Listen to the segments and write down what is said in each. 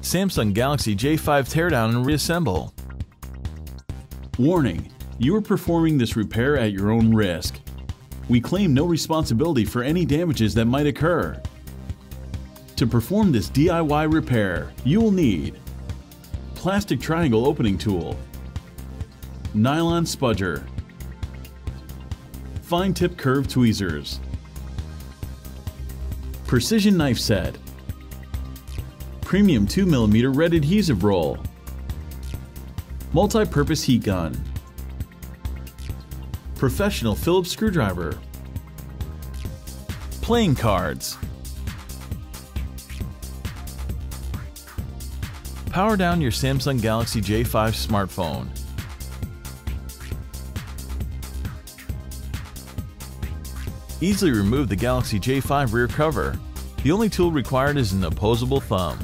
Samsung Galaxy J5 Teardown and Reassemble. Warning: you are performing this repair at your own risk. We claim no responsibility for any damages that might occur. To perform this DIY repair, you will need plastic triangle opening tool, nylon spudger, fine tip curved tweezers, precision knife set, premium 2mm red adhesive roll, multi-purpose heat gun, professional Phillips screwdriver, playing cards. Power down your Samsung Galaxy J5 smartphone. Easily remove the Galaxy J5 rear cover. The only tool required is an opposable thumb.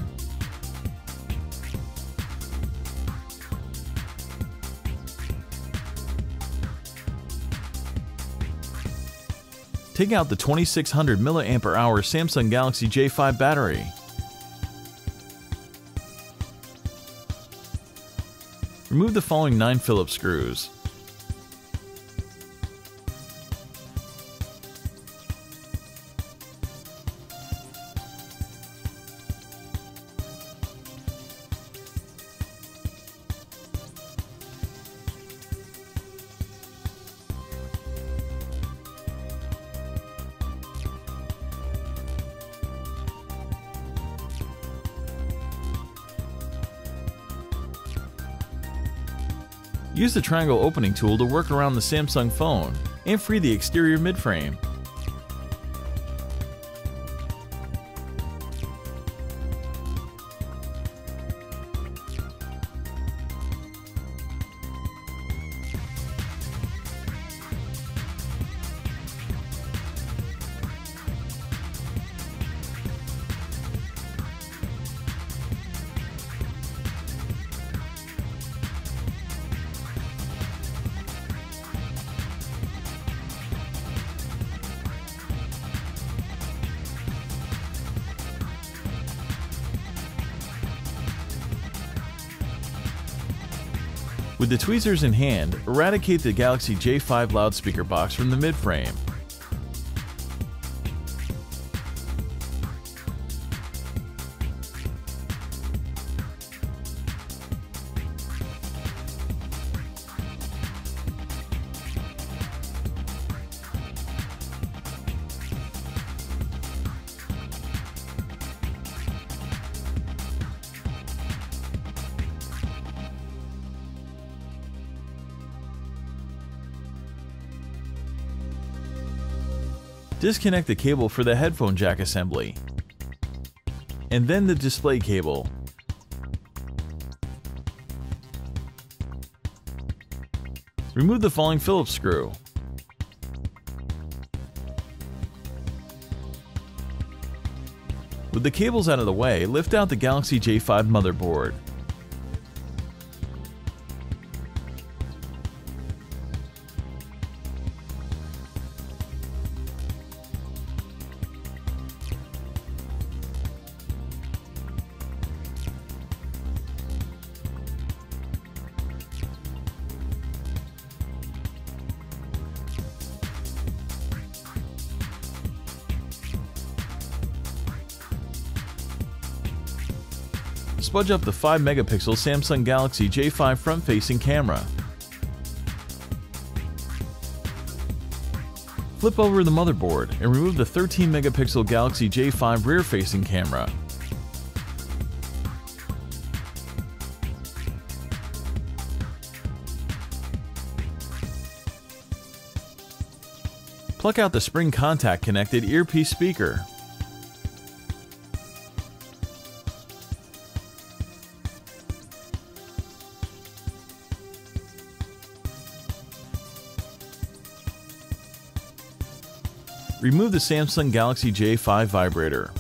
Take out the 2600 mAh Samsung Galaxy J5 battery. Remove the following 9 Phillips screws. Use the triangle opening tool to work around the Samsung phone and free the exterior midframe. With the tweezers in hand, eradicate the Galaxy J5 loudspeaker box from the midframe. Disconnect the cable for the headphone jack assembly, and then the display cable. Remove the following Phillips screw. With the cables out of the way, lift out the Galaxy J5 motherboard. Spudge up the 5-megapixel Samsung Galaxy J5 front-facing camera. Flip over the motherboard and remove the 13-megapixel Galaxy J5 rear-facing camera. Pluck out the spring contact-connected earpiece speaker. Remove the Samsung Galaxy J5 vibrator.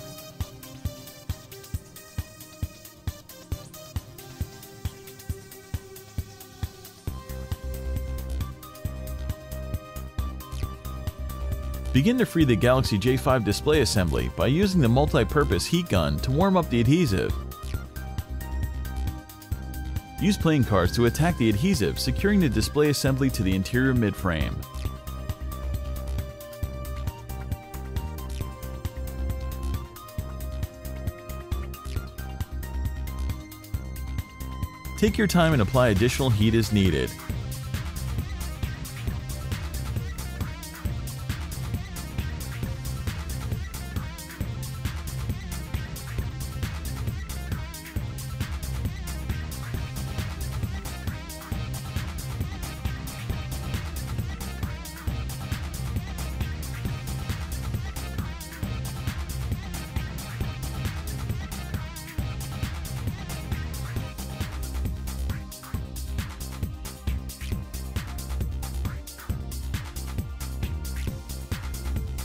Begin to free the Galaxy J5 display assembly by using the multi-purpose heat gun to warm up the adhesive. Use playing cards to attack the adhesive, securing the display assembly to the interior midframe. Take your time and apply additional heat as needed.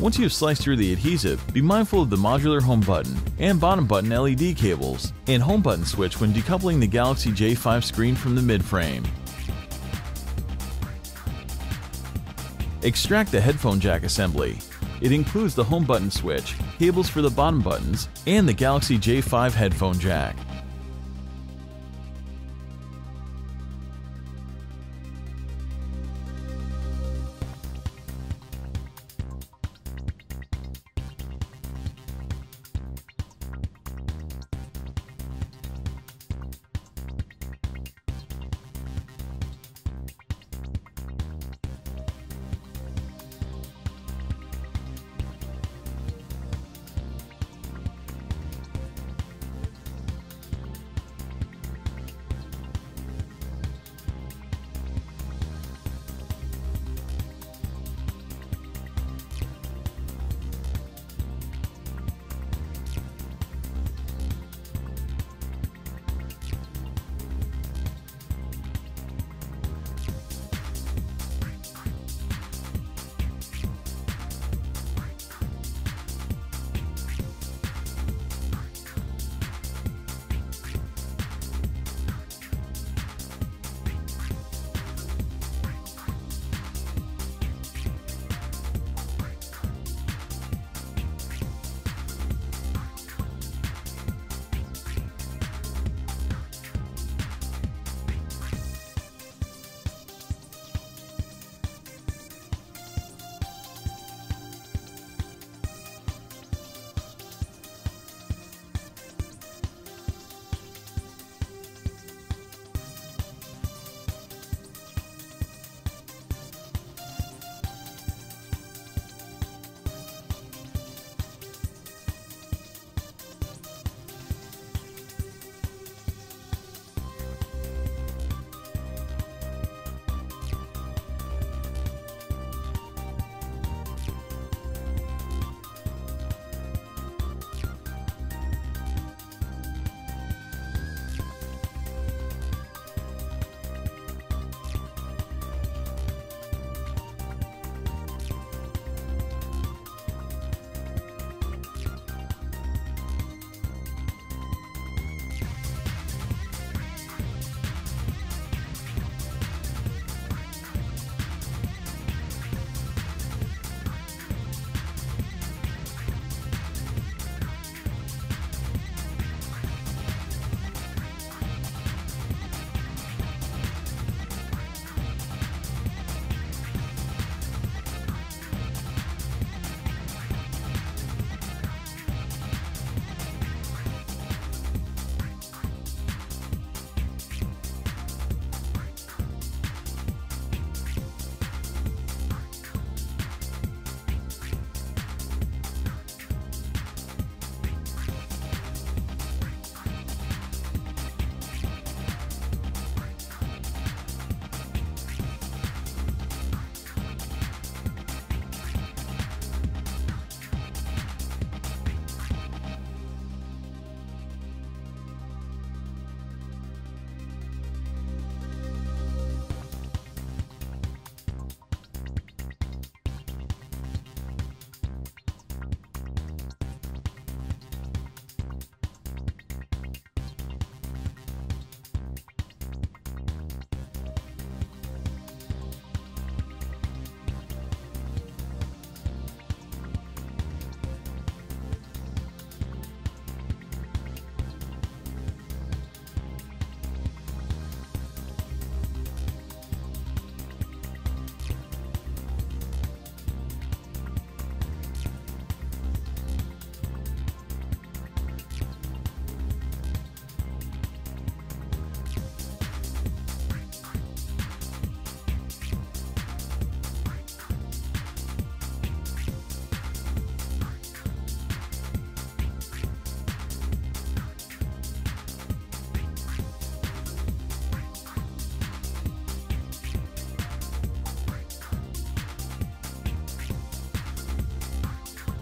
Once you have sliced through the adhesive, be mindful of the modular home button and bottom button LED cables and home button switch when decoupling the Galaxy J5 screen from the midframe. Extract the headphone jack assembly. It includes the home button switch, cables for the bottom buttons, and the Galaxy J5 headphone jack.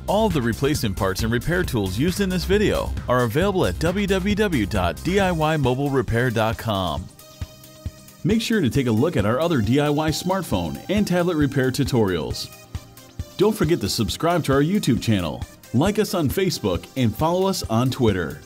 All of the replacement parts and repair tools used in this video are available at www.DIYMobileRepair.com. Make sure to take a look at our other DIY smartphone and tablet repair tutorials. Don't forget to subscribe to our YouTube channel, like us on Facebook, and follow us on Twitter.